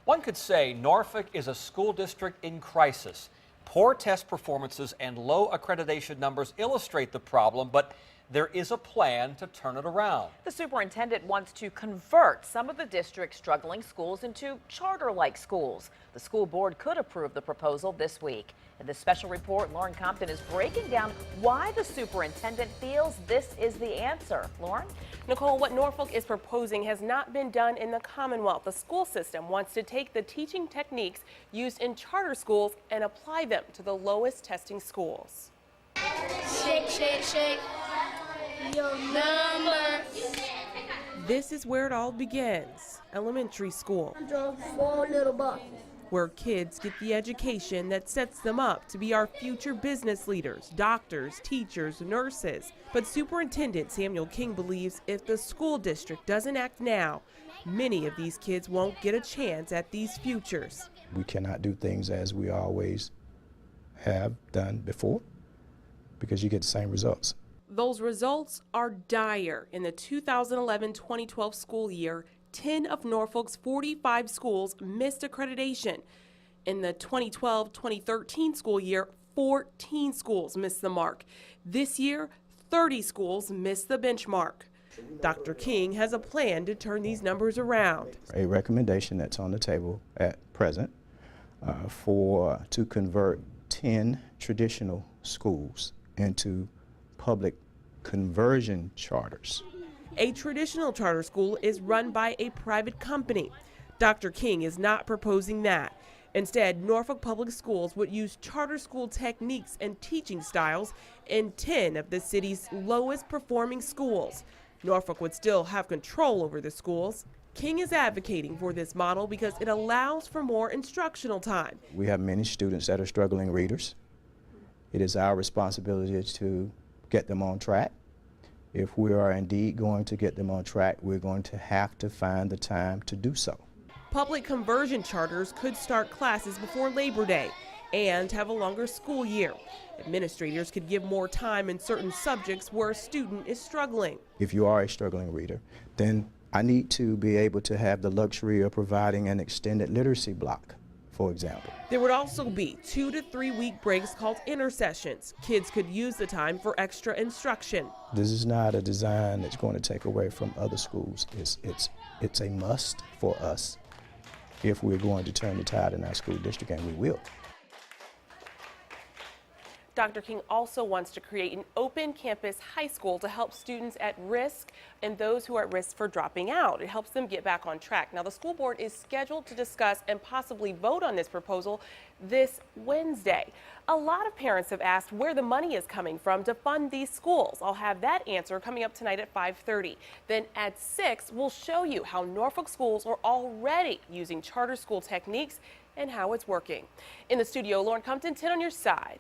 One could say Norfolk is a school district in crisis. Poor test performances and low accreditation numbers illustrate the problem, but there is a plan to turn it around. The superintendent wants to convert some of the district's struggling schools into charter-like schools. The school board could approve the proposal this week. In this special report, Lauren Compton is breaking down why the superintendent feels this is the answer. Lauren? Nicole, what Norfolk is proposing has not been done in the Commonwealth. The school system wants to take the teaching techniques used in charter schools and apply them to the lowest testing schools. Shake, shake, shake your number. This is where it all begins, elementary school, I drove 4 little buses. where kids get the education that sets them up to be our future business leaders, doctors, teachers, nurses. But Superintendent Samuel King believes if the school district doesn't act now, many of these kids won't get a chance at these futures. We cannot do things as we always have done before because you get the same results. Those results are dire. In the 2011-2012 school year, 10 of Norfolk's 45 schools missed accreditation. In the 2012-2013 school year, 14 schools missed the mark. This year, 30 schools missed the benchmark. Dr. King has a plan to turn these numbers around. A recommendation that's on the table at present to convert 10 traditional schools into public conversion charters. A traditional charter school is run by a private company. Dr. King is not proposing that. Instead, Norfolk Public Schools would use charter school techniques and teaching styles in 10 of the city's lowest performing schools. Norfolk would still have control over the schools. King is advocating for this model because it allows for more instructional time. We have many students that are struggling readers. It is our responsibility to get them on track. If we are indeed going to get them on track, we're going to have to find the time to do so. Public conversion charters could start classes before Labor Day and have a longer school year. Administrators could give more time in certain subjects where a student is struggling. If you are a struggling reader, then I need to be able to have the luxury of providing an extended literacy block, for example. There would also be 2 to 3 week breaks called intersessions. Kids could use the time for extra instruction. This is not a design that's going to take away from other schools. It's a must for us if we're going to turn the tide in our school district, and we will. Dr. King also wants to create an open campus high school to help students at risk and those who are at risk for dropping out. It helps them get back on track. Now, the school board is scheduled to discuss and possibly vote on this proposal this Wednesday. A lot of parents have asked where the money is coming from to fund these schools. I'll have that answer coming up tonight at 5:30. Then at 6, we'll show you how Norfolk schools are already using charter school techniques and how it's working. In the studio, Lauren Compton, 10 on your side.